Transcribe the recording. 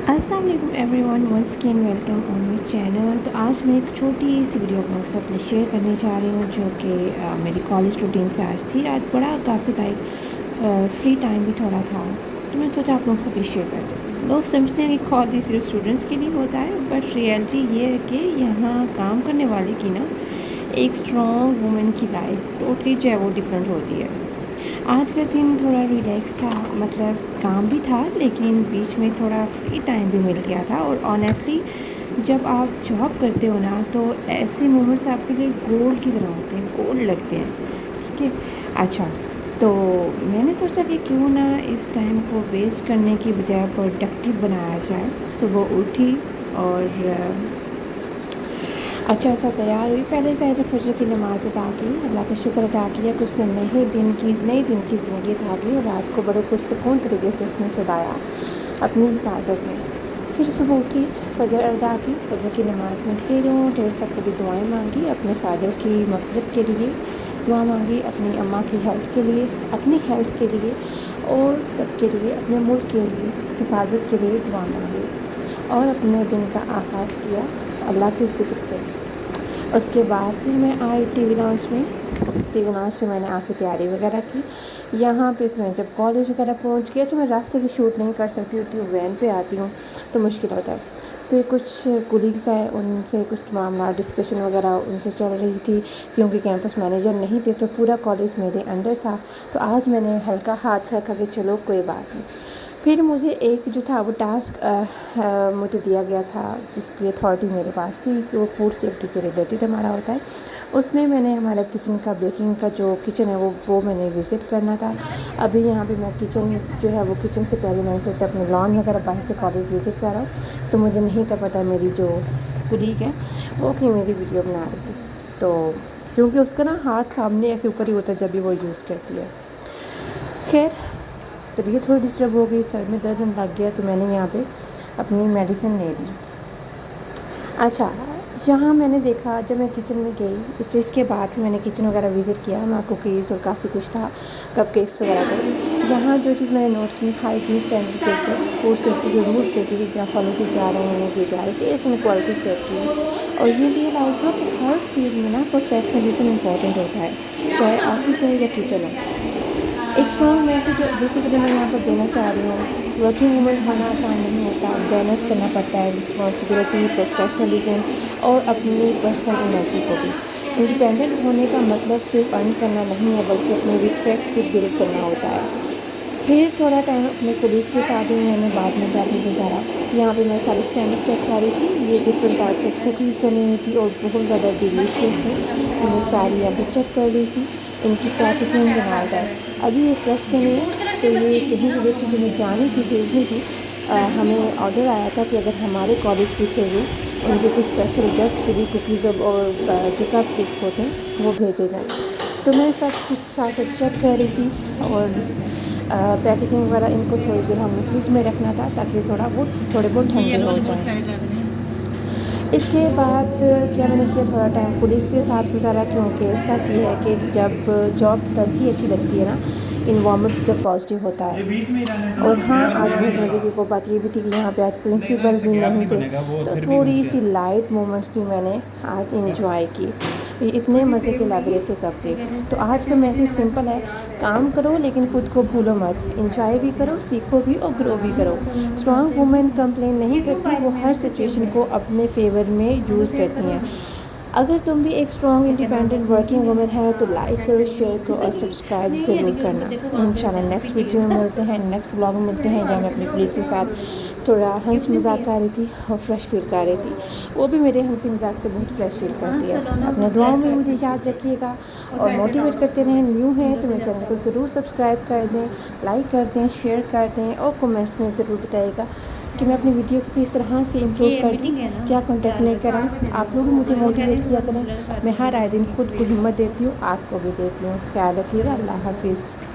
अस्सलाम वालेकुम everyone, once again welcome on my channel. तो आज मैं एक छोटी सी वीडियो आप लोगों के साथ शेयर करने जा रही हूँ जो कि मेरी कॉलेज रूटीन से आज थी। आज बड़ा काफ़ी लाइक फ्री टाइम भी थोड़ा था, तो मैं सोचा आप लोगों के साथ शेयर कर दूँ। लोग समझते हैं कि कॉलेज सिर्फ स्टूडेंट्स के लिए होता है, बट रियलिटी ये है कि यहाँ काम करने वाले की ना एक स्ट्रॉन्ग वुमेन की लाइफ टोटली जो है वो डिफरेंट होती है। आज का दिन थोड़ा रिलैक्स था, मतलब काम भी था लेकिन बीच में थोड़ा फ्री टाइम भी मिल गया था। और ऑनेस्टली जब आप जॉब करते हो ना, तो ऐसे मोमेंट्स आपके लिए गोल्ड की तरह होते हैं, गोल्ड लगते हैं। ठीक है, अच्छा, तो मैंने सोचा कि क्यों ना इस टाइम को वेस्ट करने की बजाय प्रोडक्टिव बनाया जाए। सुबह उठी और अच्छा सा तैयार हुई। पहले से फजर की नमाज़ अदा की, अल्लाह का शुक्र अदा किया कि उसने नए दिन की ज़िंदगी अदा की और रात को बड़े पुरसकून तरीके से उसने सुलाया अपनी हिफाजत में। फिर सुबह उठी, फजर अदा की, फजर की नमाज़ में ढेर सबके दुआएँ मांगी, अपने फ़ादर की मग़फ़िरत के लिए दुआ मांगी, अपनी अम्मा की हेल्थ के लिए, अपनी हेल्थ के लिए और सबके लिए, अपने मुल्क के लिए हिफाजत के लिए दुआ मांगी और अपने दिन का आगाज़ किया अल्लाह के ज़िक्र से। उसके बाद फिर मैं आई टीवी लॉन्च से मैंने आके तैयारी वगैरह की। यहाँ पे फिर मैं जब कॉलेज वगैरह पहुँच गया, तो मैं रास्ते की शूट नहीं कर सकती होती हूँ, वैन पे आती हूँ तो मुश्किल होता है। फिर कुछ कोलीग्स आए, उनसे कुछ मामला डिस्कशन वगैरह उनसे चल रही थी, क्योंकि कैंपस मैनेजर नहीं थे तो पूरा कॉलेज मेरे अंडर था। तो आज मैंने हल्का हाथ रखा कि चलो कोई बात नहीं। फिर मुझे एक जो था वो टास्क मुझे दिया गया था, जिसकी अथॉरिटी मेरे पास थी कि वो फूड सेफ्टी से रिलेटेड हमारा होता है। उसमें मैंने हमारा किचन का, बेकिंग का जो किचन है वो मैंने विज़िट करना था। अभी यहाँ पे मैं किचन जो है वो किचन से पहले मैंने सोचा अपने लॉन वगैरह बाहर से कॉलेज विज़िट कर रहा हूँ, तो मुझे नहीं था पता मेरी जो कुलीग है वो कि मेरी वीडियो बना रही थी। तो क्योंकि उसका ना हाथ सामने ऐसे ऊपर ही होता है जब भी वो यूज़ करती है। खैर, तबीयत थोड़ी डिस्टर्ब हो गई, सर में दर्द लग गया, तो मैंने यहाँ पे अपनी मेडिसिन ले ली। अच्छा, यहाँ मैंने देखा जब मैं किचन में गई, इसके बाद मैंने किचन वगैरह विज़िट किया, मैं कुकीज़ और काफ़ी कुछ था, कपकेक्स वगैरह थे। यहाँ जो चीज़ मैंने नोट की, हाइजीन स्टैंडर्ड देखे, फूड सेफ्टी के रूल्स देखे कि क्या फॉलो किए जा रहे हैं, नहीं किए जा रहे, टेस्ट एंड क्वालिटी चेक की। और ये रियलाइज़ हुआ कि हर फील्ड में ना प्रोफेशनलिज्म इम्पॉर्टेंट होता है, चाहे ऑफिस हो या किचन हो। एक स्ट्रॉन्ग मैसेज बेसिकली मैं यहाँ पर देना चाह रही हूँ। वर्किंग वूमेन होना आसान नहीं होता, बैलेंस करना पड़ता है रिस्पॉन्सिबिलिटी, प्रोफेशनलिज्म और अपनी पर्सनल एनर्जी को भी। इंडिपेंडेंट होने का मतलब सिर्फ अर्न करना नहीं है, बल्कि अपनी रिस्पेक्ट को बिल्ड करना होता है। फिर थोड़ा टाइम अपने कोलीग्स के साथ ही मैंने बाद में जाके गुजारा। यहाँ पे मैं सारी स्टैंडर्ड चेक कर रही थी, ये डिफरेंट टाइप की कुकीज़ बनी हुई थी और बहुत ज़्यादा डिलीशियस थी। मैं सारी अभी चेक कर रही थी, इनकी पैकेजिंग बना है। अभी ये फ्रेश बनी है, तो ये कहीं की बेसिकली जानी थी, भेजनी थी। हमें ऑर्डर आया था कि अगर हमारे कॉलेज के थ्रू उनके कुछ स्पेशल गेस्ट के लिए कुकीज़ और जो कप केक होते हैं वो भेजे जाएँ। तो मैं सब कुछ साथ चेक कर रही थी और पैकेजिंग वगैरह इनको थोड़ी देर हमने फ्रिज में रखना था ताकि थोड़े बहुत ठंडे हो जाएँ। इसके बाद क्या मैंने किया, थोड़ा टाइम पुलिस के साथ गुजारा, क्योंकि सच ये है कि जब जॉब तभी अच्छी लगती है ना इन्वायरमेंट जब पॉजिटिव होता है। और हाँ, आज बहुत मज़े की को बात ये भी थी कि यहाँ पे आज प्रिंसिपल भी नहीं थे, तो थोड़ी सी लाइट मोमेंट्स भी मैंने आज इंजॉय की। ये इतने मज़े के लग रहे थे कपकेक्स। तो आज का मैसेज सिंपल है, काम करो लेकिन खुद को भूलो मत, इंजॉय भी करो, सीखो भी और ग्रो भी करो। स्ट्रॉन्ग वुमेन कंप्लेन नहीं करती, वो हर सिचुएशन को अपने फेवर में यूज़ करती हैं। अगर तुम भी एक स्ट्रॉन्ग इंडिपेंडेंट वर्किंग वुमेन है तो लाइक करो, शेयर करो और सब्सक्राइब ज़रूर करना। इंशाल्लाह नेक्स्ट वीडियो में मिलते हैं, नेक्स्ट ब्लॉग में मिलते हैं, जहाँ मैं अपनी पुलिस के साथ थोड़ा हंस मजाक कर रही थी और फ्रेश फील कर रही थी। वो भी मेरे हंसी मजाक से बहुत फ्रेश फील करती है। अपने दुआओं में मुझे याद रखिएगा और मोटिवेट करते रहें। न्यू हैं तो मेरे चैनल को ज़रूर सब्सक्राइब कर दें, लाइक कर दें, शेयर कर दें और कमेंट्स में ज़रूर बताइएगा कि मैं अपनी वीडियो को किस तरह से इम्प्रूव कर दूँ, क्या कंटेंट लेकर आऊँ। आप लोग मुझे मोटिवेट किया करें, मैं हर आए दिन खुद को हिम्मत देती हूँ, आपको भी देती हूँ। ख्याल रखिएगा, अल्लाह हाफिज़।